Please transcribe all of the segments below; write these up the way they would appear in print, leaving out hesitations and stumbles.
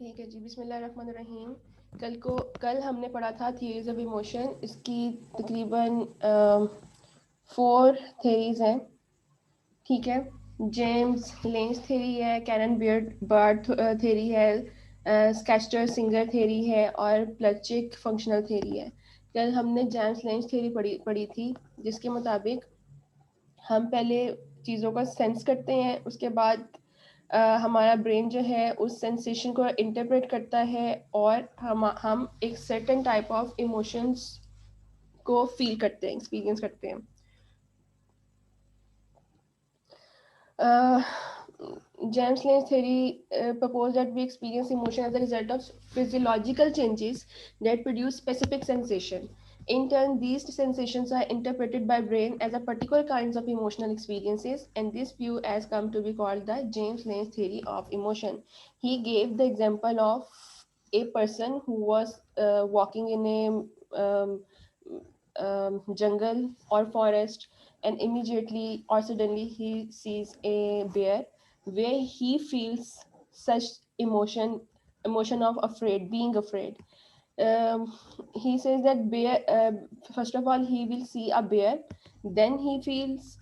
ठीक है जी, बिस्मिल्लाहिर्रहमानिर्रहीम। कल हमने पढ़ा था थियरीज ऑफ इमोशन। इसकी तकरीबन 4 थेरीज हैं। ठीक है, जेम्स लेंस थेरी है, कैनन बर्ड थेरी है, स्केस्टर सिंगर थेरी है और प्लचिक फंक्शनल थेरी है। कल हमने जेम्स लेंस थेरी पढ़ी थी, जिसके मुताबिक हम पहले चीज़ों का सेंस करते हैं, उसके बाद हमारा ब्रेन जो है उस सेंसेशन को इंटरप्रेट करता है और हम एक सर्टेन टाइप ऑफ इमोशंस को फील करते हैं, एक्सपीरियंस करते हैं। James Lange theory proposed that we experience emotion as a result of physiological changes that produce specific sensation. In turn, these sensations are interpreted by brain as a particular kinds of emotional experiences, and this view has come to be called the James Lange theory of emotion. He gave the example of a person who was walking in a jungle or forest, and immediately or suddenly he sees a bear where he feels such emotion of afraid, being afraid. He says that bear, first of all he will see a bear, then he feels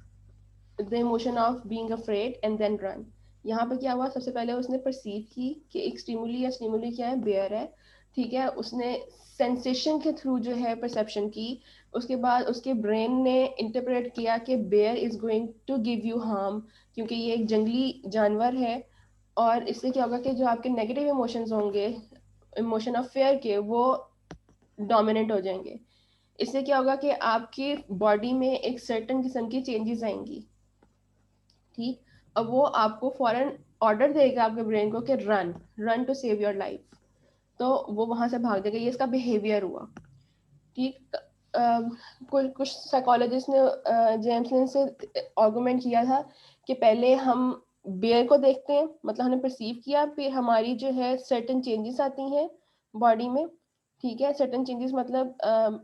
the emotion of being afraid and then run. यहाँ पे क्या हुआ, सबसे पहले उसने perceive की कि एक स्टिमुली या स्टिमुली क्या है, बेयर है। ठीक है, उसने सेंसेशन के थ्रू जो है परसेप्शन की, उसके बाद उसके ब्रेन ने इंटरप्रेट किया कि bear is going to give you harm, क्योंकि ये एक जंगली जानवर है। और इससे क्या होगा कि जो आपके नेगेटिव इमोशंस होंगे, इमोशन ऑफ फेयर के, वो डोमिनेट हो जाएंगे। इससे क्या होगा कि आपकी बॉडी में एक सर्टन किस्म की चेंजेस आएंगी। ठीक, अब वो आपको फॉरन ऑर्डर देगा आपके ब्रेन को कि run run to save your life, तो वो वहां से भाग जाएगा। ये इसका बिहेवियर हुआ। ठीक, कुछ साइकोलॉजिस्ट ने जेम्स लिन से आर्गुमेंट किया था कि पहले हम बेयर को देखते हैं, मतलब हमने परसीव किया, फिर हमारी जो है सर्टेन चेंजेस आती हैं बॉडी में। ठीक है, सर्टेन चेंजेस मतलब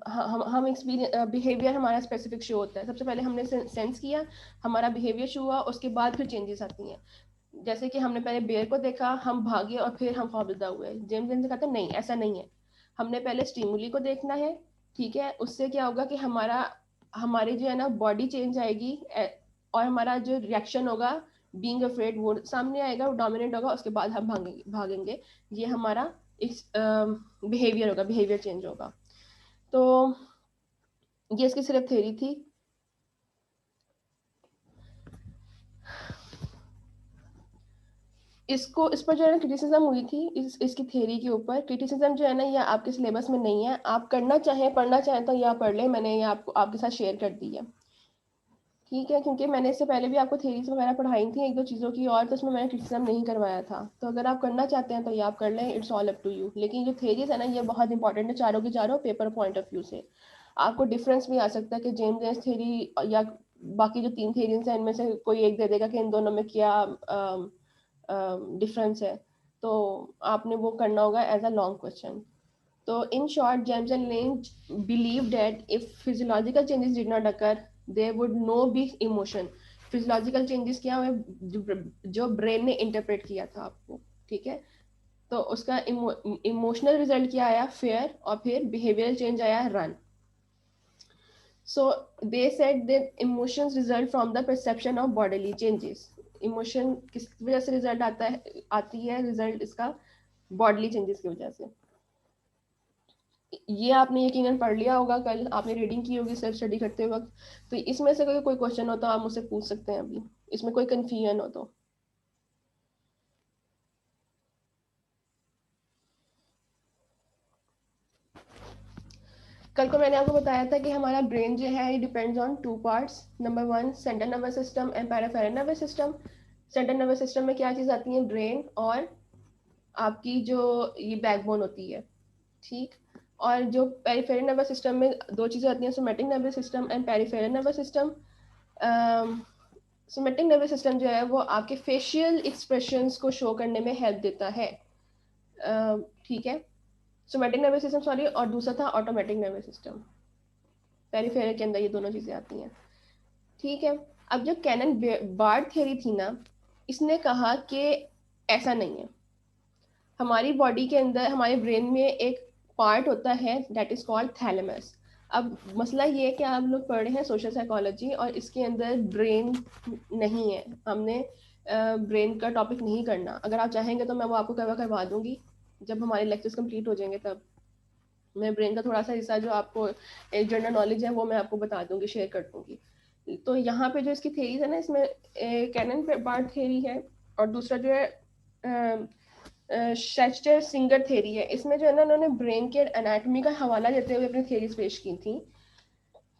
हम एक्सपीरियंस बिहेवियर हमारा स्पेसिफिक शो होता है। सबसे पहले हमने सेंस किया, हमारा बिहेवियर शो हुआ, उसके बाद फिर चेंजेस आती हैं। जैसे कि हमने पहले बेयर को देखा, हम भागे और फिर हम खौफजदा हुए। जेम्स लिन से कहते हैं नहीं, ऐसा नहीं है, हमने पहले स्टिमुली को देखना है। ठीक है, उससे क्या होगा कि हमारी जो है ना बॉडी चेंज आएगी, और हमारा जो रिएक्शन होगा बीइंग अफ्रेड वो सामने आएगा, वो डोमिनेट होगा, उसके बाद हम भागेंगे। ये हमारा बिहेवियर होगा, बिहेवियर चेंज होगा। तो ये इसकी सिर्फ थ्योरी थी। इस पर जो है ना क्रिटिसिज्म हुई थी, इसकी थ्योरी के ऊपर। क्रिटिसिज्म जो है ना, ये आपके सिलेबस में नहीं है। आप करना चाहें, पढ़ना चाहें तो यह पढ़ लें, मैंने ये आपके साथ शेयर कर दी है। ठीक है, क्योंकि मैंने इससे पहले भी आपको थेरीज वगैरह पढ़ाई थी एक दो चीज़ों की, और तो उसमें मैंने क्रिटिसिज्म नहीं करवाया था। तो अगर आप करना चाहते हैं तो ये आप कर लें, it's all up to you. लेकिन जो थेरीज है ना, ये बहुत इंपॉर्टेंट है चारों की चारों पेपर पॉइंट ऑफ व्यू से। आपको डिफरेंस भी आ सकता है कि जेम्स जेम्स थेरी या बाकी जो 3 थेरीज हैं इनमें से कोई एक दे देगा कि इन दोनों में क्या डिफरेंस है। तो आपने वो करना होगा एज अ लॉन्ग क्वेश्चन। तो in short, James and Lynch believed that if physiological changes did not occur, there would no be emotion. Physiological changes क्या हुए, जो ब्रेन ने इंटरप्रेट किया था आपको। ठीक है, तो उसका इमोशनल रिजल्ट क्या आया, फेयर, और फिर बिहेवियरल चेंज आया, run. So they said that emotions result from the perception of bodily changes. Emotion किस वजह से रिजल्ट आती है, रिजल्ट इसका बॉडीली चेंजेस की वजह से। ये आपने यकीनन पढ़ लिया होगा, कल आपने रीडिंग की होगी सेल्फ स्टडी करते वक्त। तो इसमें से कोई क्वेश्चन हो तो आप मुझसे पूछ सकते हैं अभी, इसमें कोई कंफ्यूजन हो तो। कल को मैंने आपको बताया था कि हमारा ब्रेन जो है, ये depends on 2 parts. Number 1 central nervous system and peripheral nervous system. Central nervous system में क्या चीज़ आती है, ब्रेन और आपकी जो ये बैकबोन होती है। ठीक, और जो पेरिफेरल नर्वस सिस्टम में 2 चीज़ें आती हैं, somatic nervous system and peripheral nervous system. Somatic nervous system जो है वो आपके फेशियल एक्सप्रेशंस को शो करने में हेल्प देता है। ठीक है, सोमैटिक नर्वस सिस्टम सॉरी, और दूसरा था ऑटोमेटिक नर्वस सिस्टम। पेरिफेरल के अंदर ये दोनों चीज़ें आती हैं। ठीक है, अब जो कैनन बार्ड थ्योरी थी ना, इसने कहा कि ऐसा नहीं है। हमारी बॉडी के अंदर, हमारे ब्रेन में एक पार्ट होता है दैट इज कॉल्ड थैलेमस। अब मसला ये है कि आप लोग पढ़ रहे हैं सोशल साइकोलॉजी और इसके अंदर ब्रेन नहीं है, हमने ब्रेन का टॉपिक नहीं करना। अगर आप चाहेंगे तो मैं वो आपको कवर करवा दूंगी जब हमारे लेक्चर्स कंप्लीट हो जाएंगे, तब मैं ब्रेन का थोड़ा सा हिस्सा जो आपको एक जनरल नॉलेज है वो मैं आपको बता दूंगी, शेयर कर दूंगी। तो यहाँ पे जो इसकी थेरीज है ना, इसमें कैनन बार्ट थेरी है और दूसरा जो है शेस्टर सिंगर थेरी है। इसमें जो है ना, उन्होंने ब्रेन के एनाटॉमी का हवाला देते हुए अपनी थेरीज पेश की थी।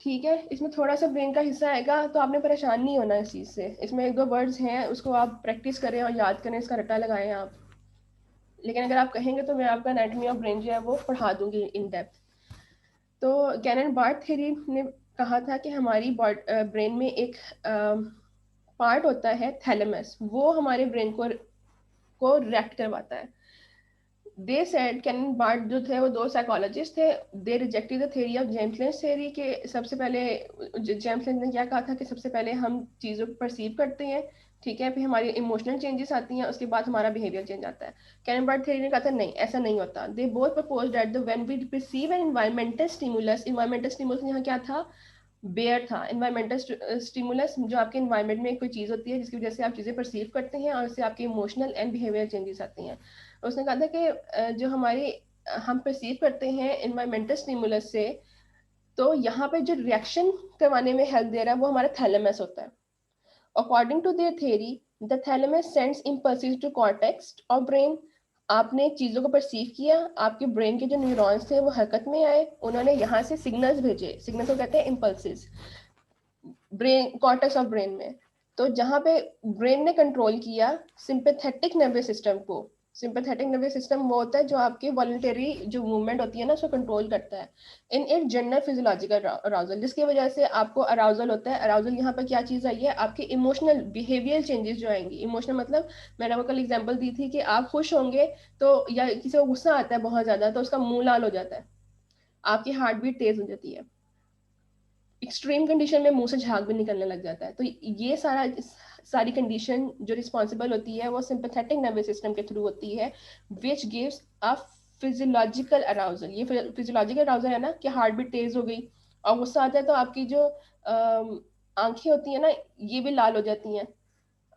ठीक है, इसमें थोड़ा सा ब्रेन का हिस्सा आएगा तो आपने परेशान नहीं होना इस चीज़ से। इसमें एक दो वर्ड्स हैं, उसको आप प्रैक्टिस करें और याद करें, इसका रट्टा लगाएं आप। लेकिन अगर आप कहेंगे तो मैं आपका एनाटॉमी ऑफ ब्रेन जो है वो पढ़ा दूंगी इन डेप्थ। तो कैनन बार्ट थ्योरी ने कहा था कि हमारी ब्रेन में एक पार्ट होता है थैलेमस, वो हमारे ब्रेन को रेक्ट करवाता है। दे सेड, कैनन बार्ट जो थे वो दो साइकोलॉजिस्ट थे, they rejected the theory of James length theory के। सबसे पहले जेम्स लेंज ने क्या कहा था कि सबसे पहले हम चीज़ों को परसीव करते हैं, ठीक है, फिर हमारी इमोशनल चेंजेस आती हैं, उसके बाद हमारा बिहेवियर चेंज आता है। कैनन बार्ट थ्योरी ने कहा था नहीं, ऐसा नहीं होता। They both propose that the when we perceive an environmental stimulus, environmental stimulus यहाँ क्या था, बेयर था। एनवायरमेंटल स्टिमुलस जो आपके एनवायरमेंट में कोई चीज़ होती है जिसकी वजह से आप चीज़ें परसीव करते हैं और उससे आपके इमोशनल एंड बिहेवियर चेंजेस आती हैं। उसने कहा था कि जो हमारे हम परसीव करते हैं एनवायरमेंटल स्टिमुलस से, तो यहाँ पे जो रिएक्शन करवाने में हेल्प दे रहा है वो हमारा थैलेमस होता है। According to their theory, the thalamus sends impulses to cortex of brain. आपने चीज़ों को परसीव किया, आपके ब्रेन के जो न्यूरॉन्स थे वो हरकत में आए, उन्होंने यहाँ से सिग्नल्स भेजे, सिग्नल्स को कहते हैं impulses, brain cortex of brain में। तो जहाँ पे ब्रेन ने कंट्रोल किया सिंपैथेटिक नर्वस सिस्टम को। सिंपैथेटिक नर्वस सिस्टम वो होता है जो आपकी वॉलंटरी जो मूवमेंट होती है ना, उसको कंट्रोल करता है in it general physiological arousal, जिसकी वजह से आपको अराउजल होता है। अराउजल यहाँ पर क्या चीज़ आई है, आपके इमोशनल बिहेवियर चेंजेस जो आएंगी। इमोशनल मतलब मैंने आपको कल एग्जांपल दी थी कि आप खुश होंगे तो, या किसी को गुस्सा आता है बहुत ज़्यादा तो उसका मुंह लाल हो जाता है, आपकी हार्ट बीट तेज हो जाती है, एक्सट्रीम कंडीशन में मुंह से झाग भी निकलने लग जाता है। तो ये सारी कंडीशन जो रिस्पॉन्सिबल होती है वो सिंपैथेटिक नर्वस सिस्टम के थ्रू होती है, which gives a physiological arousal. ये फिजियोलॉजिकल अराउजल है ना कि हार्ट बीट तेज हो गई और गुस्सा आता है तो आपकी जो आंखें होती है ना ये भी लाल हो जाती हैं।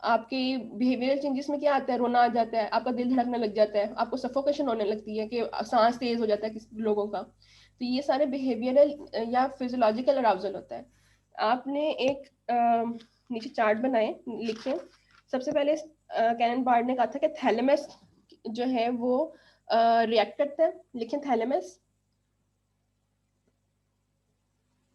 आपके बिहेवियरल चेंजेस में क्या आता है, रोना आ जाता है, आपका दिल धड़कने लग जाता है, आपको सफोकेशन होने लगती है कि सांस तेज हो जाता है किसी लोगों का। तो ये सारे बिहेवियरल या फिजियोलॉजिकल अराउजल होता है। आपने एक नीचे चार्ट बनाए, लिखे। सबसे पहले कैनन बार्ड ने कहा था कि थैलेमस जो है वो रिएक्ट करता है। लिखें थैलेमस,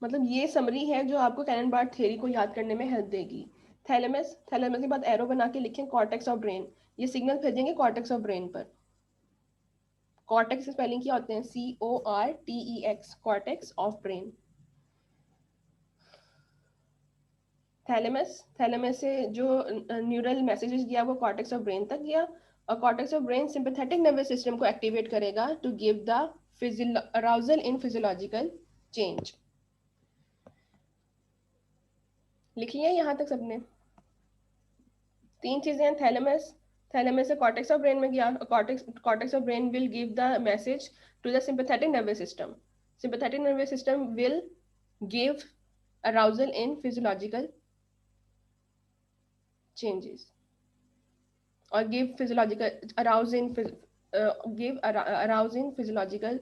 मतलब ये समरी है जो आपको कैनन बार्ड थ्योरी को याद करने में हेल्प देगी। थैलेमस, थैलेमस के बाद एरो बना के लिखें कॉर्टेक्स ऑफ ब्रेन। ये सिग्नल भेजेंगे कॉर्टेक्स ऑफ ब्रेन पर। कॉर्टेक्स स्पेलिंग क्या होते हैं, CORTEX, cortex of brain. Thalamus, thalamus से जो न्यूरल मैसेजेस गया वो कॉर्टेक्स ऑफ ब्रेन तक गया और cortex of brain sympathetic nervous system को एक्टिवेट करेगा to give the arousal in physiological change. लिख लिया यहाँ तक सबने? तीन चीजें हैं, थैलेमस, थैलेमस से कॉर्टेक्स ऑफ ब्रेन में गया, cortex of brain will give the message to the sympathetic nervous system, sympathetic nervous system will give arousal in physiological changes और give physiological arouse in give arouse in physiological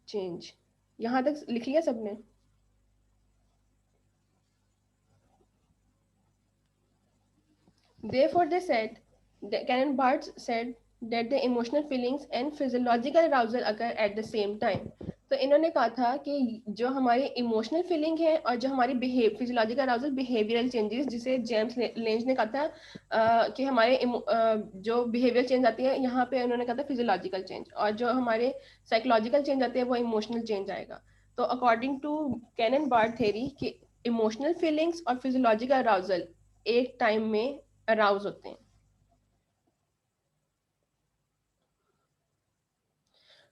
change। यहाँ तक लिख लिया सबने? Therefore they said, Canon Barthes said that the emotional feelings and physiological arousal occur at the same time। तो इन्होंने कहा था कि जो हमारी इमोशनल फीलिंग है और जो हमारी फिजियोलॉजिकल अराउजल बिहेवियरल चेंजेस, जिसे जेम्स लेंज ने कहा था कि हमारे जो बिहेवियर चेंज आती है, यहाँ पे उन्होंने कहा था फिजियोलॉजिकल चेंज, और जो हमारे साइकोलॉजिकल चेंज आते हैं वो इमोशनल चेंज आएगा। तो according to Cannon Bard theory कि इमोशनल फीलिंग्स और फिजियोलॉजिकल अराउजल एक टाइम में अराउज होते हैं।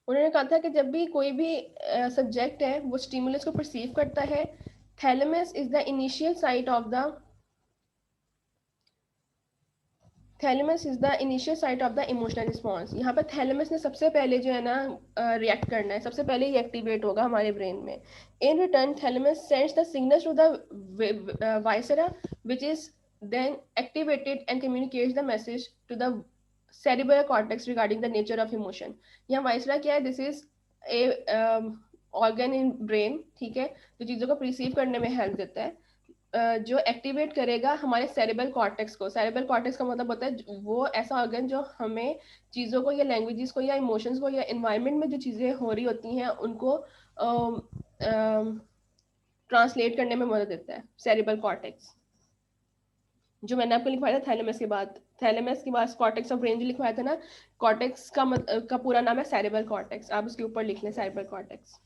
उन्होंने कहा था कि जब भी कोई भी सब्जेक्ट है वो स्टिमुलस को परसीव करता है, thalamus is the initial site of the thalamus is the initial site of the emotional response. यहाँ पर थैलेमस ने सबसे पहले जो है ना रिएक्ट करना है, सबसे पहले ये एक्टिवेट होगा हमारे ब्रेन में। In return thalamus sends the signals to the viscera which is then activated and communicates the message to the cerebral cortex regarding the nature of emotion। यहाँ वाइसरा क्या है? This is a organ in brain, ठीक है, जो चीज़ों को perceive करने में हेल्प देता है, जो एक्टिवेट करेगा हमारे सेरेब्रल कॉर्टेक्स को। सेरेब्रल कॉर्टेक्स का मतलब होता है वो ऐसा ऑर्गन जो हमें चीज़ों को या लैंग्वेजेस को या इमोशंस को या इन्वायरमेंट में जो चीज़ें हो रही होती हैं उनको ट्रांसलेट करने में मदद देता है, सेरेब्रल कॉर्टेक्स। जो मैंने आपको लिखवाया था थैलेमस के बाद कॉर्टेक्स ऑफ ब्रेन जो लिखवाया था ना, कॉर्टेक्स का पूरा नाम है सेरेब्रल कॉर्टेक्स। आप उसके ऊपर लिख लें cerebral cortex.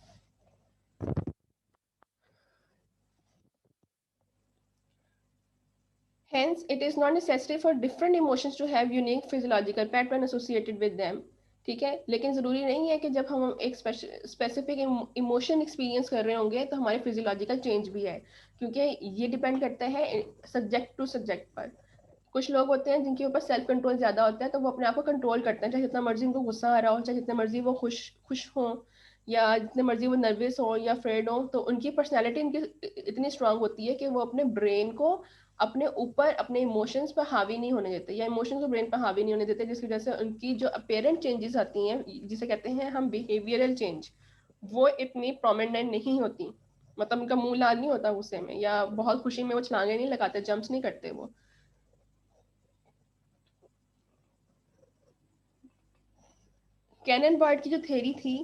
Hence, it is not necessary for different emotions to have unique physiological pattern associated with them। ठीक है, लेकिन ज़रूरी नहीं है कि जब हम एक स्पेसिफिक इमोशन एक्सपीरियंस कर रहे होंगे तो हमारे फिजियोलॉजिकल चेंज भी है, क्योंकि ये डिपेंड करता है सब्जेक्ट टू सब्जेक्ट पर। कुछ लोग होते हैं जिनके ऊपर सेल्फ कंट्रोल ज़्यादा होता है, तो वो अपने आप को कंट्रोल करते हैं, चाहे जितना मर्जी उनको गुस्सा आ रहा हो, चाहे जितने मर्जी वो खुश खुश हो, या जितने मर्जी वो नर्वस हो या फ्रेड हो, तो उनकी पर्सनैलिटी इनकी इतनी स्ट्रांग होती है कि वो अपने ब्रेन को अपने ऊपर अपने इमोशंस पर हावी नहीं होने देते, या इमोशंस को ब्रेन पर हावी नहीं होने देते, जिसकी वजह से उनकी जो अपेरेंट चेंजेस आती हैं, जिसे कहते हैं हम बिहेवियरल चेंज, वो इतनी प्रोमिनेंट नहीं होती। मतलब उनका मुंह लाल नहीं होता गुस्से में, या बहुत खुशी में वो छलांगे नहीं लगाते, जंप्स नहीं करते वो। कैनन बार्ड की जो थ्योरी थी,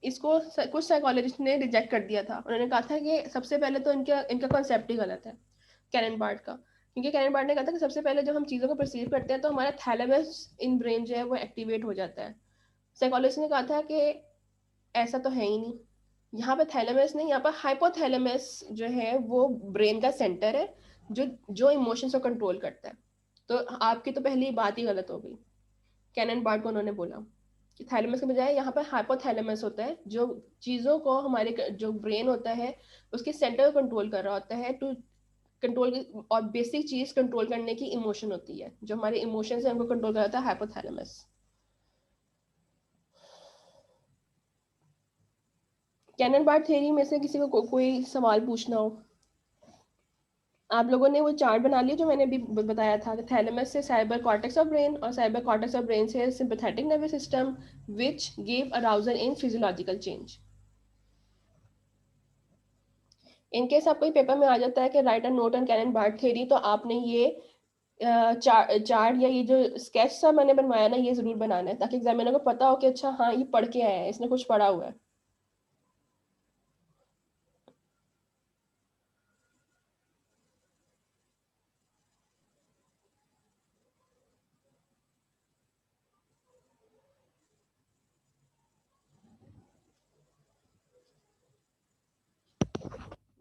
इसको कुछ साइकोलॉजिस्ट ने रिजेक्ट कर दिया था। उन्होंने कहा था कि सबसे पहले तो इनका इनका कॉन्सेप्ट ही गलत है, कैनन बार्ड का। क्योंकि कैनन बार्ड ने कहा था कि सबसे पहले जब हम चीज़ों को परसीव करते हैं तो हमारा थैलेमस इन ब्रेन जो है वो एक्टिवेट हो जाता है। साइकोलॉजिस्ट ने कहा था कि ऐसा तो है ही नहीं। यहाँ पे थैलेमस नहीं, यहाँ पर हाइपोथैलेमस जो है वो ब्रेन का सेंटर है, जो जो इमोशंस को कंट्रोल करता है। तो आपकी तो पहली बात ही गलत हो गई। कैनन बार्ड को उन्होंने बोला कि थैलेमस के बजाय यहाँ पर हाइपोथैलेमस होता है, जो चीज़ों को हमारे जो ब्रेन होता है उसके सेंटर को कंट्रोल कर रहा होता है, टू कंट्रोल। और बेसिक चीज कंट्रोल करने की इमोशन होती है, जो हमारे इमोशंस है उनको कंट्रोल कराता है हाइपोथैलेमस। कैनन बार्ड थ्योरी में से किसी को कोई सवाल पूछना हो? आप लोगों ने वो चार्ट बना लिया जो मैंने अभी बताया था, थैलेमस से साइबर कॉर्टेक्स ऑफ ब्रेन, और साइबर कॉर्टेक्स ऑफ ब्रेन से sympathetic nervous system which give arousal in physiological change. In case आपको पेपर में आ जाता है कि write a note on Cannon Bard theory, तो आपने ये चार्ट या ये जो स्केच सा मैंने बनवाया ना, ये जरूर बनाना है, ताकि एग्जामिनर को पता हो कि अच्छा हाँ ये पढ़ के आया है, इसने कुछ पढ़ा हुआ है।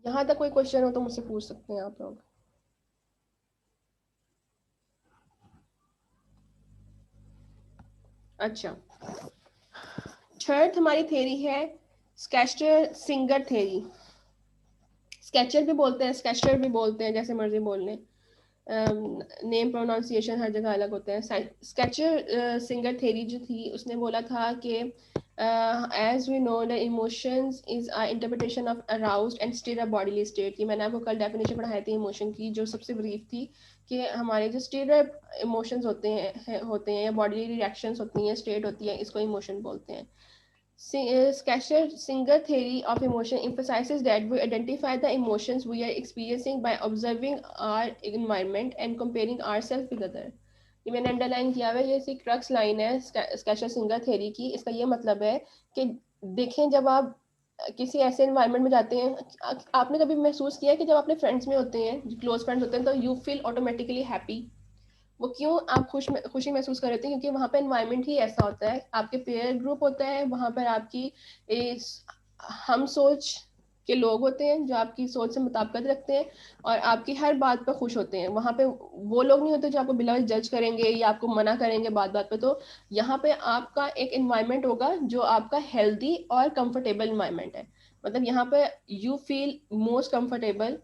यहाँ तक कोई क्वेश्चन हो तो मुझसे पूछ सकते हैं आप लोग। अच्छा, थर्ड हमारी थ्योरी है स्केचर सिंगर थ्योरी। स्केचर भी बोलते हैं, स्केचर भी बोलते हैं, जैसे मर्जी बोल लें। नेम प्रोनाउंसिएशन हर जगह अलग होते हैं। स्केचर सिंगर थ्योरी जो थी उसने बोला था कि as we know the emotions is a interpretation of aroused and state of bodily state. की मैंने आपको कल डेफिनेशन पढ़ाई थी इमोशन की, जो सबसे ब्रीफ थी, कि हमारे जो स्टेट इमोशंस होते हैं या बॉडी रिएक्शंस होती हैं, स्टेट होती है, इसको इमोशन बोलते हैं। Sketcher Singer theory of emotion emphasizes that we identify the emotions we are experiencing by observing our environment and comparing ourselves with other। ये मैंने अंडरलाइन किया हुआ है, ये एक क्रक्स लाइन है स्केचर सिंगर थ्योरी की। इसका ये मतलब है कि देखें, जब आप किसी ऐसे एनवायरनमेंट में जाते हैं, आपने कभी महसूस किया कि जब अपने फ्रेंड्स में होते हैं, क्लोज फ्रेंड्स होते हैं, तो यू फील ऑटोमेटिकली हैप्पी। वो क्यों आप खुशी महसूस कर रहे थे? क्योंकि वहाँ पे एनवायरनमेंट ही ऐसा होता है, आपके पेयर ग्रुप होता है वहाँ पर, आपकी इस हम सोच के लोग होते हैं जो आपकी सोच से मुताबिकत रखते हैं और आपकी हर बात पर खुश होते हैं। वहाँ पे वो लोग नहीं होते जो आपको बिला जज करेंगे या आपको मना करेंगे बात बात पे। तो यहाँ पे आपका एक इन्वायरमेंट होगा जो आपका हेल्दी और कंफर्टेबल इन्वायरमेंट है। मतलब यहाँ पे यू फील मोस्ट कंफर्टेबल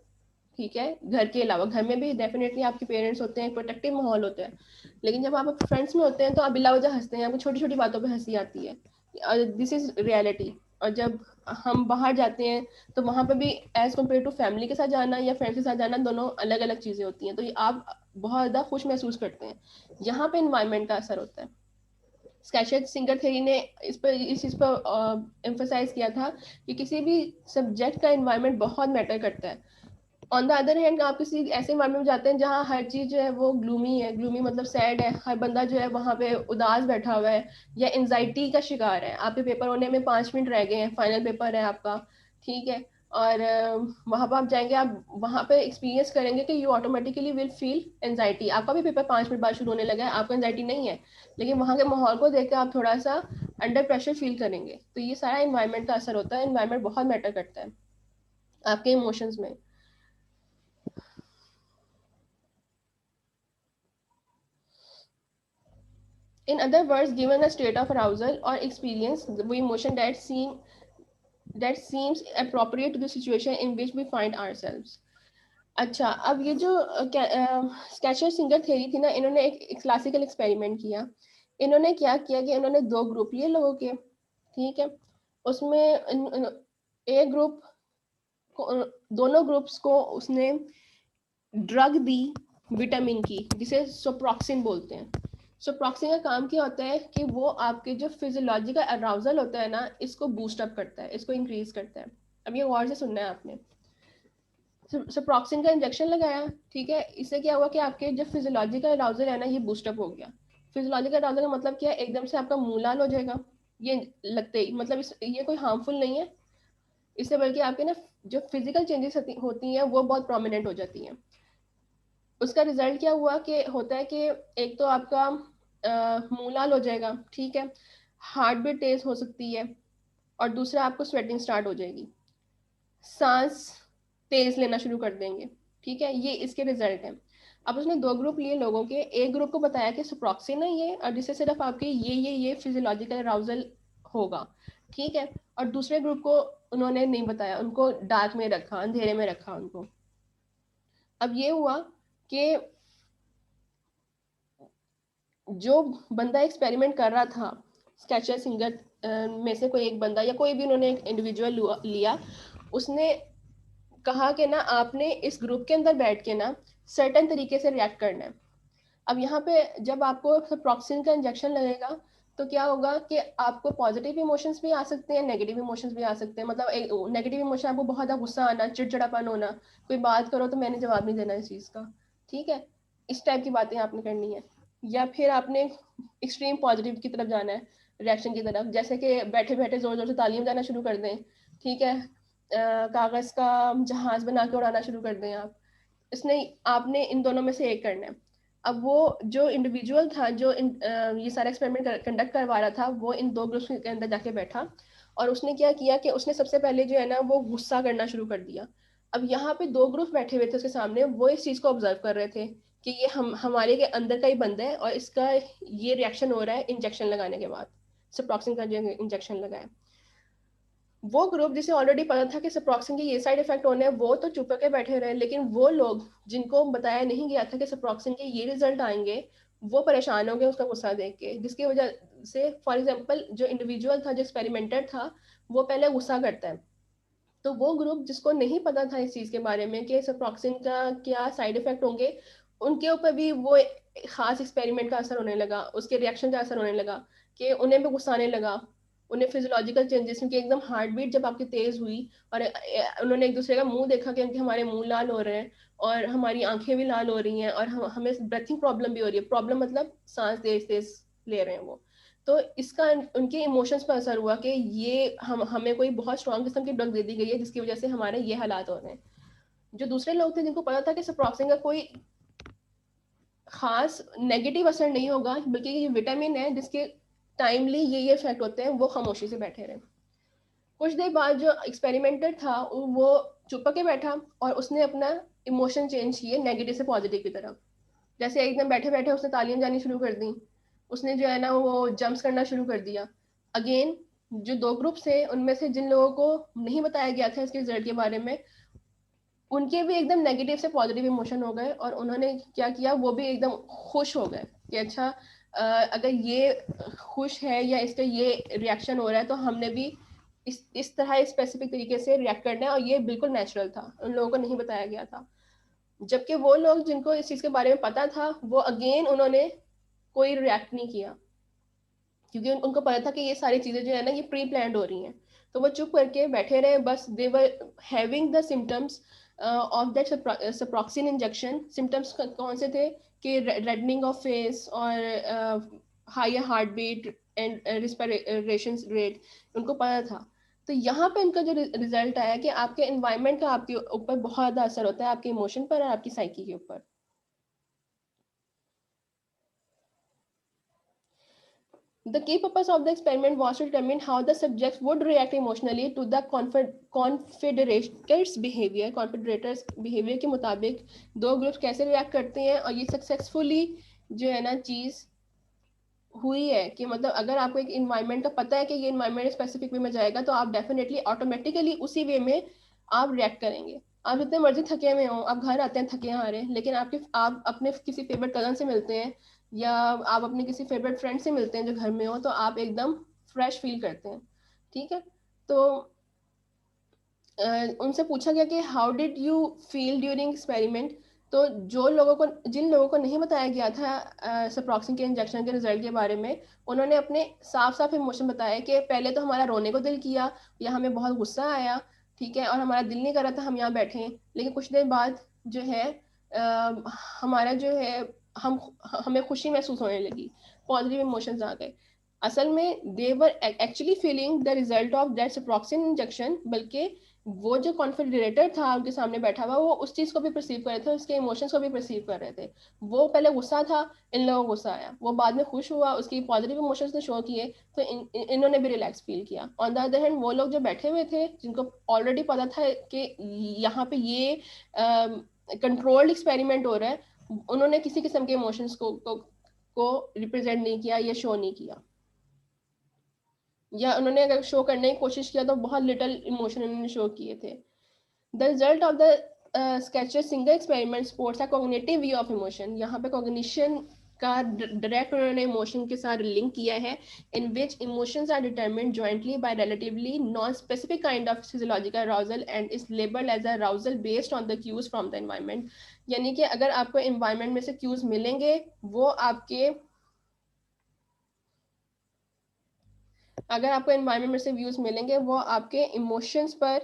ठीक है, घर के अलावा घर में भी डेफिनेटली आपके पेरेंट्स होते हैं, प्रोटेक्टिव माहौल होता है, लेकिन जब आप फ्रेंड्स में होते हैं तो आप बिला वजह हंसते हैं, आपको छोटी छोटी बातों पे हंसी आती है, दिस इज रियलिटी। और जब हम बाहर जाते हैं तो वहां पे भी एज कम्पेयर टू फैमिली के साथ जाना या फ्रेंड्स के साथ जाना, दोनों अलग अलग चीजें होती हैं, तो ये आप बहुत ज्यादा खुश महसूस करते हैं। यहाँ पे इन्वायरमेंट का असर होता है। स्केचर सिंगर थेरी ने इस चीज पर एम्फोसाइज किया था कि किसी भी सब्जेक्ट का इन्वायरमेंट बहुत मैटर करता है। ऑन द अदर हैंड आप किसी ऐसे इन्वायरमेंट में जाते हैं जहाँ हर चीज जो है वो ग्लूमी है, ग्लूमी मतलब सैड है, हर बंदा जो है वहाँ पे उदास बैठा हुआ है या एंजाइटी का शिकार है, आपके पेपर होने में 5 मिनट रह गए हैं, फाइनल पेपर है आपका, ठीक है, और वहां पर आप जाएंगे, आप वहां पे एक्सपीरियंस करेंगे कि you automatically will feel anxiety. आपका भी पेपर 5 मिनट बाद शुरू होने लगा है, आपको एंजाइटी नहीं है, लेकिन वहां के माहौल को देख कर आप थोड़ा सा अंडर प्रेशर फील करेंगे। तो ये सारा इन्वायरमेंट का असर होता है, इन्वायरमेंट बहुत मैटर करता है आपके इमोशंस में। In other words, given a state of arousal or experience, the emotion that seems appropriate to the situation in which we find ourselves. अच्छा, अब ये जो स्केचर सिंगर थ्योरी थी ना, इन्होंने एक क्लासिकल एक्सपेरिमेंट किया। इन्होंने क्या किया कि इन्होंने 2 ग्रुप लिए लोगों के, ठीक है, उसमें एक ग्रुप को, दोनों ग्रुप्स को उसने ड्रग दी विटामिन की, जिसे सोप्रोक्सिन बोलते हैं। सोप्रोक्सिन का काम क्या होता है कि वो आपके जो फिजियोलॉजिकल अराउजल होता है ना, इसको बूस्ट अप करता है, इसको इंक्रीज करता है। अब ये गौर से सुनना है आपने। सोप्रोक्सिन का इंजेक्शन लगाया, ठीक है, इससे क्या हुआ कि आपके जो फिजियोलॉजिकल अराउजल है ना, ये बूस्ट अप हो गया। फिजियोलॉजिकल अराउजल का मतलब क्या है, एकदम से आपका मुंह लाल हो जाएगा ये लगते ही, मतलब ये कोई हार्मफुल नहीं है, इससे बल्कि आपके ना जो फिजिकल चेंजेस होती हैं वो बहुत प्रोमिनेंट हो जाती हैं। उसका रिजल्ट क्या हुआ कि होता है कि एक तो आपका मुंह लाल हो जाएगा, ठीक है, हार्ट बीट तेज हो सकती है, और दूसरा आपको स्वेटिंग स्टार्ट हो जाएगी, सांस तेज लेना शुरू कर देंगे, ठीक है, ये इसके रिजल्ट है। अब उसने 2 ग्रुप लिए लोगों के, एक ग्रुप को बताया कि सुप्रोक्सिन है ये, और जिससे सिर्फ आपके ये फिजियोलॉजिकल अराउजल होगा, ठीक है, और दूसरे ग्रुप को उन्होंने नहीं बताया, उनको डार्क में रखा, अंधेरे में रखा उनको। अब ये हुआ कि जो बंदा एक्सपेरिमेंट कर रहा था, स्केचर सिंगर में से कोई एक बंदा या कोई भी उन्होंने एक इंडिविजुअल लिया, उसने कहा कि ना आपने इस ग्रुप के अंदर बैठ के ना सर्टेन तरीके से रिएक्ट करना है। अब यहाँ पे जब आपको प्रोक्सिन का इंजेक्शन लगेगा तो क्या होगा कि आपको पॉजिटिव इमोशंस भी आ सकते हैं, नेगेटिव इमोशंस भी आ सकते हैं। मतलब एक नेगेटिव इमोशन आपको बहुत ज़्यादा गुस्सा आना, चिड़चिड़ापन होना, कोई बात करो तो मैंने जवाब नहीं देना इस चीज़ का, ठीक है, इस टाइप की बातें आपने करनी है। या फिर आपने एक्सट्रीम पॉजिटिव की तरफ जाना है, रिएक्शन की तरफ, जैसे कि बैठे बैठे जोर जोर से तालियां जाना शुरू कर दें, ठीक है, कागज़ का जहाज बना के उड़ाना शुरू कर दें आप। इसने आपने इन दोनों में से एक करना है। अब वो जो इंडिविजुअल था जो ये सारा एक्सपेरिमेंट कंडक्ट करवा रहा था, वो इन 2 ग्रुप्स के अंदर जाके बैठा, और उसने क्या किया कि उसने सबसे पहले जो है ना वो गुस्सा करना शुरू कर दिया। अब यहाँ पे 2 ग्रुप बैठे हुए थे उसके सामने, वो इस चीज को ऑब्जर्व कर रहे थे कि ये हम हमारे के अंदर का ही बंदा है, और इसका ये रिएक्शन हो रहा है इंजेक्शन लगाने के बाद, सिप्रोक्सिन का जो इंजेक्शन लगाया। वो ग्रुप जिसे ऑलरेडी पता था कि सिप्रोक्सिन के ये साइड इफेक्ट होने हैं, वो तो चुप करके बैठे रहे, लेकिन वो लोग जिनको बताया नहीं गया था कि सिप्रोक्सिन के ये रिजल्ट आएंगे, वो परेशान हो गए उसका गुस्सा देख के, जिसकी वजह से फॉर एग्जांपल जो इंडिविजुअल था, जो एक्सपेरिमेंटर था, वो पहले गुस्सा करता है। तो वो ग्रुप जिसको नहीं पता था इस चीज के बारे में कि सिप्रोक्सिन का क्या साइड इफेक्ट होंगे, उनके ऊपर भी वो खास एक्सपेरिमेंट का असर होने लगा, उसके रिएक्शन का असर होने लगा, कि उन्हें भी गुस्सा आने लगा, उन्हें फिजियोलॉजिकल चेंजेस, क्योंकि एकदम हार्ट बीट जब आपकी तेज हुई और उन्होंने एक दूसरे का मुंह देखा कि हमारे मुंह लाल हो रहे हैं और हमारी आंखें भी लाल हो रही हैं, और हमें ब्रेथिंग प्रॉब्लम भी हो रही है, प्रॉब्लम मतलब सांस तेज तेज ले रहे हैं वो। तो इसका उनके इमोशंस पर असर हुआ कि ये हमें कोई बहुत स्ट्रॉन्ग किस्म की ड्रग दे दी गई है जिसकी वजह से हमारे ये हालात हो रहे हैं। जो दूसरे लोग थे जिनको पता था कि सिप्रोक्सिन का कोई खास नेगेटिव असर नहीं होगा, बल्कि ये विटामिन है जिसके टाइमली ये इफेक्ट होते हैं, वो खामोशी से बैठे रहे। कुछ देर बाद जो एक्सपेरिमेंटर था वो चुप के बैठा, और उसने अपना इमोशन चेंज किए नेगेटिव से पॉजिटिव की तरफ। जैसे एकदम बैठे बैठे उसने तालियां जानी शुरू कर दी, उसने जो है ना वो जंप्स करना शुरू कर दिया। अगेन जो 2 ग्रुप्स थे उनमें से जिन लोगों को नहीं बताया गया था इसके रिजल्ट के बारे में, उनके भी एकदम नेगेटिव से पॉजिटिव इमोशन हो गए, और उन्होंने क्या किया, वो भी एकदम खुश हो गए कि अच्छा अगर ये खुश है या इसका ये रिएक्शन हो रहा है तो हमने भी इस तरह स्पेसिफिक तरीके से रिएक्ट करना है, और ये बिल्कुल नेचुरल था, उन लोगों को नहीं बताया गया था। जबकि वो लोग जिनको इस चीज़ के बारे में पता था, वो अगेन उन्होंने कोई रिएक्ट नहीं किया, क्योंकि उनको पता था कि ये सारी चीज़ें जो है ना ये प्री प्लान्ड हो रही हैं। तो वो चुप करके बैठे रहे, बस they were having the symptoms of that suproxin injection. Symptoms कौन से थे कि रेडनिंग ऑफ फेस और higher heart beat and respiration rate, उनको पता था। तो यहाँ पे उनका जो रिजल्ट आया कि आपके एनवायरनमेंट का आपके ऊपर बहुत ज़्यादा असर होता है, आपके इमोशन पर और आपकी साइकी के ऊपर। The key purpose of the experiment was to determine how the subjects would react emotionally to the confederators behavior. Confederators behavior के मुताबिक दो ग्रुप्स कैसे रिएक्ट करते हैं, और ये सक्सेसफुली जो है ना चीज़ हुई है कि मतलब अगर आपको एक इन्वायरमेंट का पता है कि ये इन्वायरमेंट स्पेसिफिक वे में जाएगा, तो आप डेफिनेटली ऑटोमेटिकली उसी वे में आप रिएक्ट करेंगे। आप जितने मर्जी थके हुए हों, आप घर आते हैं थके हारे, लेकिन आप अपने किसी फेवरेट कजन से मिलते हैं या आप अपने किसी फेवरेट फ्रेंड से मिलते हैं जो घर में हो, तो आप एकदम फ्रेश फील करते हैं। ठीक है। तो उनसे पूछा गया कि how did you feel during experiment. तो जिन लोगों को नहीं बताया गया था सप्रोक्सिन के इंजेक्शन के रिजल्ट के बारे में, उन्होंने अपने साफ साफ इमोशन बताया कि पहले तो हमारा रोने को दिल किया, या हमें बहुत गुस्सा आया, ठीक है, और हमारा दिल नहीं कर रहा था हम यहाँ बैठे, लेकिन कुछ देर बाद जो है हमारा जो है हम हमें खुशी महसूस होने लगी, पॉजिटिव इमोशंस आ गए। असल में they were actually feeling the result of that suproxin injection, बल्कि वो जो कॉन्फिडरेटर था उनके सामने बैठा हुआ, वो उस चीज को भी परसीव कर रहे थे, उसके इमोशंस को भी परसीव कर रहे थे। वो पहले गुस्सा था, इन लोगों को गुस्सा आया, वो बाद में खुश हुआ, उसकी पॉजिटिव इमोशंस ने शो किए, तो इन्होंने भी रिलैक्स फील किया। ऑन द अदर हैंड वो लोग जो बैठे हुए थे, जिनको ऑलरेडी पता था कि यहाँ पे ये कंट्रोल्ड एक्सपेरिमेंट हो रहा है, उन्होंने किसी किस्म के इमोशंस को रिप्रेजेंट नहीं किया या शो नहीं किया, या उन्होंने अगर शो करने की कोशिश किया तो बहुत लिटिल इमोशन उन्होंने शो किए थे। The result of the sketcher single experiment sports a cognitive view of emotion. यहाँ पे कॉग्निशन का डायरेक्ट उन्होंने इमोशन के साथ लिंक किया है, in which emotions are determined jointly by relatively non specific kind of physiological arousal and is labelled as arousal based on the cues from the environment. यानी कि अगर आपको एनवायरनमेंट में से क्यूज मिलेंगे, वो आपके अगर आपको एनवायरनमेंट में से व्यूज मिलेंगे, वो आपके इमोशंस पर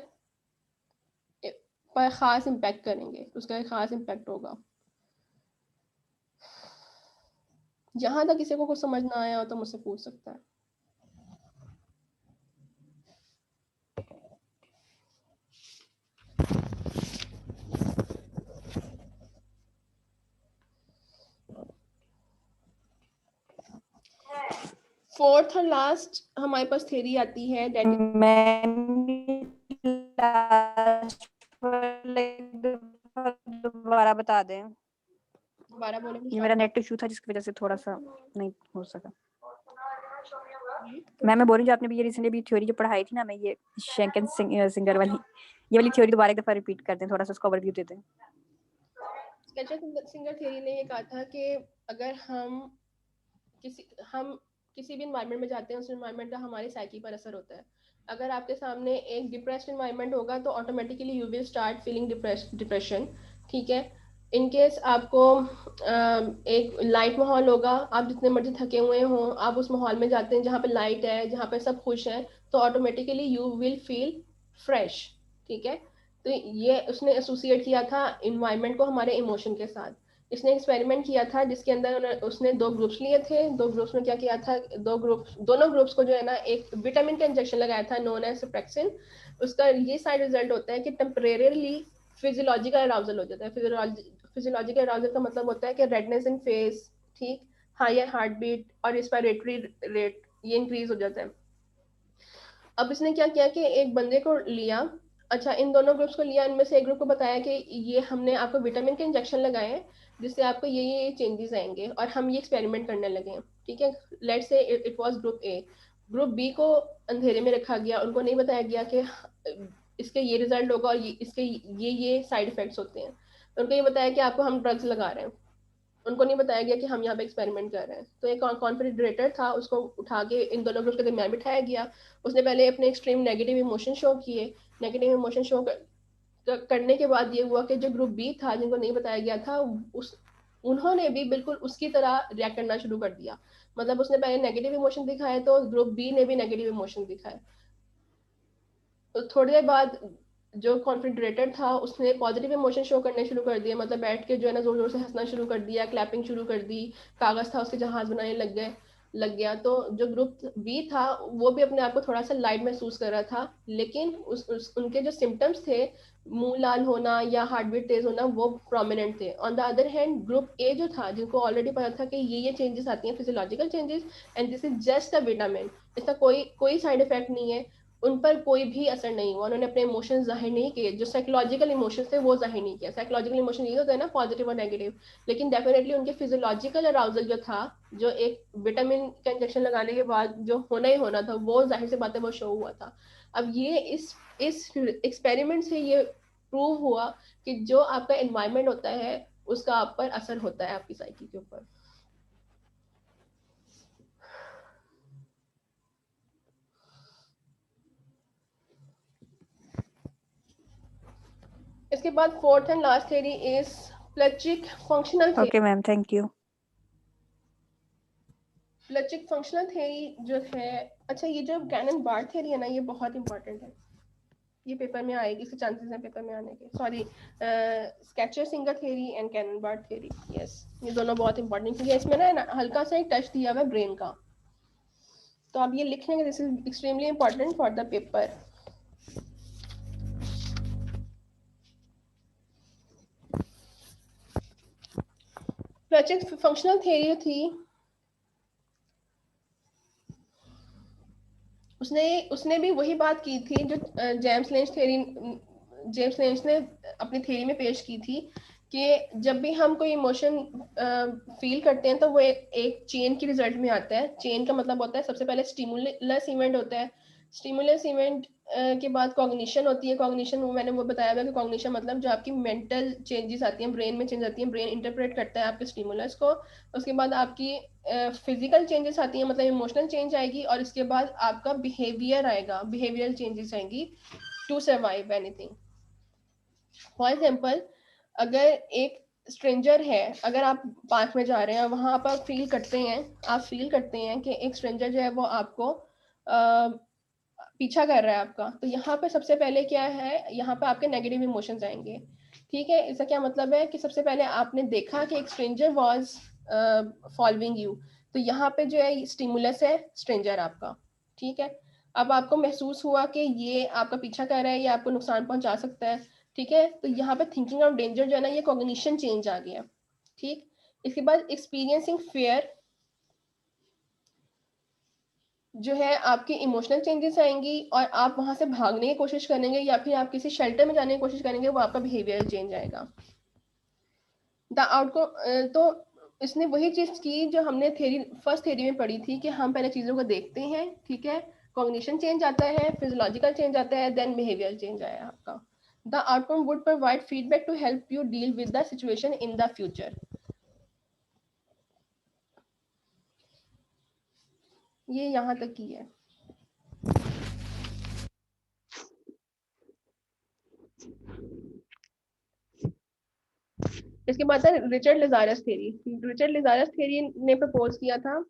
खास इम्पैक्ट करेंगे, उसका एक खास इम्पैक्ट होगा। जहां तक किसी को कुछ समझ ना आया हो तो मुझसे पूछ सकता है। फोर्थ और लास्ट हमारे पास थ्योरी आती है दैट दोबारा बता दें। दोबारा बोले, ये मेरा नेट इशू था जिसकी वजह से थोड़ा सा नहीं हो सका। मैं बोल रही हूँ जो आपने भी ये रिसेंटली भी थ्योरी जो पढ़ाई थी ना, मैं ये शेंकन सिंगर वाली, ये वाली थ्योरी दोबारा एक दफा रिपीट कर दें, थोड़ा सा उसका ओवरव्यू दे दें। स्केचर सिंगर थ्योरी ने ये कहा था कि अगर हम किसी भी इन्वायरमेंट में जाते हैं, उस इन्वायरमेंट का हमारी साइकी पर असर होता है। अगर आपके सामने एक डिप्रेस्ड इन्वायरमेंट होगा तो automatically you will start feeling depression. ठीक है। इन केस आपको एक लाइट माहौल होगा, आप जितने मर्जी थके हुए हों, आप उस माहौल में जाते हैं जहाँ पे लाइट है, जहाँ पे सब खुश हैं, तो automatically you will feel fresh. ठीक है। तो ये उसने एसोसिएट किया था इन्वायरमेंट को हमारे इमोशन के साथ। इसने एक्सपेरिमेंट किया था जिसके अंदर उसने दो ग्रुप्स लिए थे। दो ग्रुप्स में क्या किया था, दोनों ग्रुप्स को जो है ना एक विटामिन का इंजेक्शन लगाया था नोन एज सेप्रेक्सिन। उसका ये साइड रिजल्ट होता है कि टेम्परेरली फिजियोलॉजिकल अराउजल हो जाता है। फिजियोलॉजिकल अराउजल का मतलब होता है कि रेडनेस इन फेस, ठीक, हायर हार्ट बीट और रिस्पिरेटरी रेट ये इंक्रीज हो जाता है। अब इसने क्या किया कि एक बंदे को लिया, अच्छा इन दोनों ग्रुप्स को लिया, इनमें से एक ग्रुप को बताया कि ये हमने आपको विटामिन के इंजेक्शन लगाए हैं जिससे आपको ये चेंजेस आएंगे, और हम ये एक्सपेरिमेंट करने लगे। ठीक है। Let's say it was group A. Group B को अंधेरे में रखा गया, उनको नहीं बताया गया कि इसके ये रिजल्ट होगा और इसके ये साइड इफेक्ट्स होते हैं। तो उनको ये बताया कि आपको हम ड्रग्स लगा रहे हैं, उनको नहीं बताया गया कि हम यहाँ पे एक्सपेरिमेंट कर रहे हैं। तो एक कॉन्फिडरेटर था, उसको उठा के इन दोनों ग्रुप के दरमियान बिठाया गया। उसने पहले अपने एक्सट्रीम नेगेटिव इमोशन शो किए। नेगेटिव इमोशन शो करने के बाद ये हुआ कि जो ग्रुप बी था, जिनको नहीं बताया गया था, उस उन्होंने भी बिल्कुल उसकी तरह रिएक्ट करना शुरू कर दिया। मतलब उसने पहले नेगेटिव इमोशन दिखाए तो ग्रुप बी ने भी नेगेटिव इमोशन दिखाए। तो थोड़ी देर बाद जो कॉन्फिडरेटर था उसने पॉजिटिव इमोशन शो करने शुरू कर दिए, मतलब बैठ के जो है ना जोर जोर से हंसना शुरू कर दिया, क्लैपिंग शुरू कर दी, कागज था उसके जहाज बनाने लग गया। तो जो ग्रुप बी था वो भी अपने आप को थोड़ा सा लाइट महसूस कर रहा था, लेकिन उनके जो सिम्टम्स थे, मुंह लाल होना या हार्ट बीट तेज होना, वो प्रोमिनेंट थे। On the other hand group A जो था, जिनको ऑलरेडी पता था कि ये चेंजेस आती हैं, physiological changes, and this is just a vitamin, इसका कोई साइड इफेक्ट नहीं है, उन पर कोई भी असर नहीं हुआ। उन्होंने अपने इमोशंस जाहिर नहीं किए, जो साइकोलॉजिकल इमोशंस थे वो जाहिर नहीं किया। साइकोलॉजिकल इमोशन ये होता है ना, पॉजिटिव और नेगेटिव, लेकिन डेफिनेटली उनके फिजियोलॉजिकल अराउजल जो था, जो एक विटामिन का इंजेक्शन लगाने के बाद जो होना ही होना था, वो जाहिर सी बात है वो शो हुआ था। अब ये इस एक्सपेरिमेंट से ये प्रूव हुआ कि जो आपका एनवायरनमेंट होता है उसका आप पर असर होता है, आपकी साइकी के ऊपर। इसके बाद fourth and last theory is Plutchik functional theory. Okay ma'am, thank you. Plutchik functional theory जो है, अच्छा ये जो कैनन बार्ड थ्योरी है ना, ये बहुत इंपॉर्टेंट है, ये पेपर में आएगी, इसके चांसेस हैं पेपर में आने के। Sorry, Schachter Singer theory and Cannon Bard theory, yes, ये दोनों बहुत इंपॉर्टेंट, क्योंकि इसमें ना हल्का सा एक टच दिया हुआ है ब्रेन का, तो आप ये लिख लेंगे, this is extremely important for the paper. Plutchik functional theory थी, उसने भी वही बात की थी जो जेम्स लेंच ने अपनी थ्योरी में पेश की थी, कि जब भी हम कोई इमोशन फील करते हैं तो वो एक चेन की रिजल्ट में आता है। चेन का मतलब होता है सबसे पहले स्टिमुलस इवेंट होता है, स्टिमुलस इवेंट के बाद कॉग्निशन होती है। कॉग्निशन मैंने वो बताया हुआ कि कॉग्निशन मतलब जो आपकी मेंटल चेंजेस आती हैं, ब्रेन में चेंज आती हैं, ब्रेन इंटरप्रेट करता है आपके स्टिमुलस को। उसके बाद आपकी फिजिकल चेंजेस आती हैं, मतलब इमोशनल चेंज आएगी, और इसके बाद आपका बिहेवियर आएगा, बिहेवियरल चेंजेस आएंगी to survive anything. For example, अगर एक स्ट्रेंजर है, अगर आप पार्क में जा रहे हैं, वहां पर आप फील करते हैं कि एक स्ट्रेंजर जो है वो आपको पीछा कर रहा है आपका, तो यहाँ पे सबसे पहले क्या है, यहाँ पे आपके नेगेटिव इमोशंस आएंगे। ठीक है, इसका क्या मतलब है कि सबसे पहले आपने देखा कि एक स्ट्रेंजर वाज फॉलोइंग यू, तो यहाँ पे जो है स्टिमुलस है स्ट्रेंजर आपका। ठीक है, अब आपको महसूस हुआ कि ये आपका पीछा कर रहा है, ये आपको नुकसान पहुंचा सकता है। ठीक है, तो यहाँ पे थिंकिंग ऑफ डेंजर जो है ना, ये कॉग्निशन चेंज आ गया। ठीक, इसके बाद एक्सपीरियंसिंग फेयर जो है, आपकी इमोशनल चेंजेस आएंगी, और आप वहां से भागने की कोशिश करेंगे या फिर आप किसी शेल्टर में जाने की कोशिश करेंगे, वो आपका बिहेवियर चेंज आएगा। द आउटकम, तो इसने वही चीज की जो हमने फर्स्ट थ्योरी में पढ़ी थी, कि हम पहले चीजों को देखते हैं, ठीक है, कॉग्निशन चेंज आता है, फिजियोलॉजिकल चेंज आता है, देन बिहेवियर चेंज आया आपका। The outcome would provide feedback to help you deal with the situation in the future. ये यहाँ तक की है। इसके बाद है Richard Lazarus theory. Richard Lazarus theory ने प्रपोज किया था,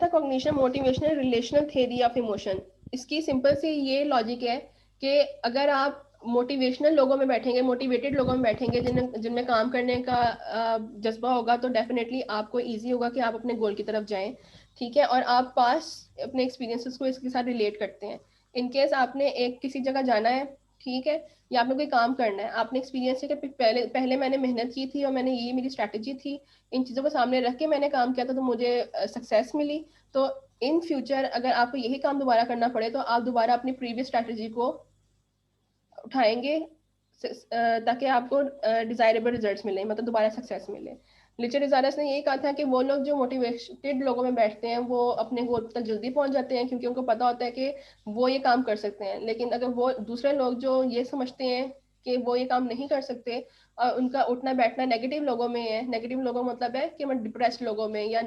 cognition motivational relational theory of emotion. इसकी सिंपल सी ये लॉजिक है कि अगर आप मोटिवेशनल लोगों में बैठेंगे, मोटिवेटेड लोगों में बैठेंगे, जिनमें काम करने का जज्बा होगा, तो डेफिनेटली आपको इजी होगा कि आप अपने गोल की तरफ जाएं। ठीक है, और आप पास अपने एक्सपीरियंसेस को इसके साथ रिलेट करते हैं। इनकेस आपने एक किसी जगह जाना है, ठीक है, या आपने कोई काम करना है, आपने एक्सपीरियंस है कि पहले पहले मैंने मेहनत की थी और मैंने ये मेरी स्ट्रैटेजी थी, इन चीज़ों को सामने रख के मैंने काम किया था, तो मुझे सक्सेस मिली। तो इन फ्यूचर अगर आपको यही काम दोबारा करना पड़े, तो आप दोबारा अपनी प्रीवियस स्ट्रैटेजी को उठाएंगे, ताकि आपको डिजायरेबल रिजल्ट्स मिले, मतलब दोबारा सक्सेस मिले। रिचर्ड डिजायरस ने यही कहा था कि वो लोग जो मोटिवेटेड लोगों में बैठते हैं वो अपने गोल तक जल्दी पहुंच जाते हैं, क्योंकि उनको पता होता है कि वो ये काम कर सकते हैं। लेकिन अगर वो दूसरे लोग जो ये समझते हैं कि वो ये काम नहीं कर सकते, और उनका उठना बैठना नेगेटिव लोगों में है, नेगेटिव लोगों मतलब है कि मैं डिप्रेस्ड लोगों में, या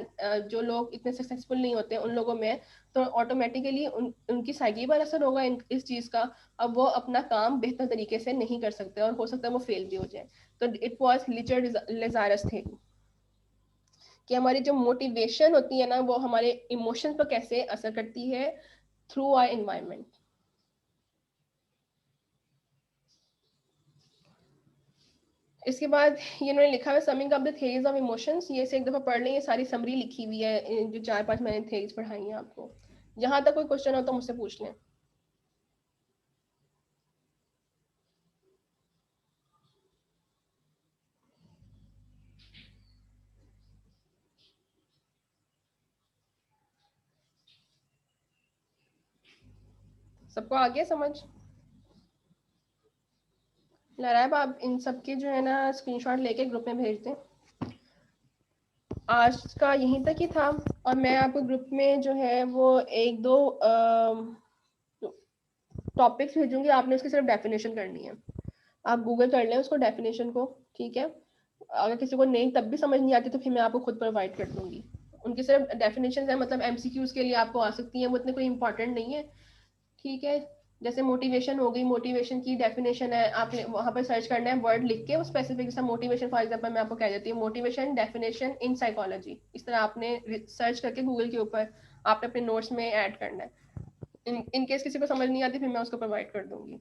जो लोग इतने सक्सेसफुल नहीं होते उन लोगों में, तो ऑटोमेटिकली उनकी साइकी पर असर होगा इस चीज का। अब वो अपना काम बेहतर तरीके से नहीं कर सकते और हो सकता है वो फेल भी हो जाए। तो इट वॉज रिचर्ड लेजारस थे कि हमारी जो मोटिवेशन होती है ना वो हमारे इमोशन पर कैसे असर करती है थ्रू आवर एनवायरनमेंट। इसके बाद ये उन्होंने लिखा है summing up the theories of emotions, ये से एक दफा पढ़ लें, ये सारी समरी लिखी हुई है जो 4-5 मैंने थेरीज पढ़ाई हैं आपको। जहां तक कोई क्वेश्चन हो तो मुझसे पूछ लें। सबको आ गया समझ? लराब आप इन सबके जो है ना स्क्रीनशॉट लेके ग्रुप में भेज दें। आज का यहीं तक ही था, और मैं आपको ग्रुप में जो है वो एक दो टॉपिक्स भेजूंगी, आपने उसकी सिर्फ डेफिनेशन करनी है। आप गूगल कर लें उसको डेफिनेशन को, ठीक है? अगर किसी को नहीं तब भी समझ नहीं आती तो फिर मैं आपको खुद प्रोवाइड कर दूंगी। उनकी सिर्फ डेफिनेशन है, मतलब एमसीक्यूज के लिए आपको आ सकती हैं, वो इतने कोई इंपॉर्टेंट नहीं है, ठीक है? जैसे मोटिवेशन हो गई, मोटिवेशन की डेफिनेशन है, आपने वहां पर सर्च करना है वर्ड लिख के वो स्पेसिफिक, जैसा मोटिवेशन फॉर एग्जांपल मैं आपको कह देती हूँ मोटिवेशन डेफिनेशन इन साइकोलॉजी, इस तरह आपने सर्च करके गूगल के ऊपर आपने अपने नोट्स में ऐड करना है। इन केस किसी को समझ नहीं आती फिर मैं उसको प्रोवाइड कर दूंगी।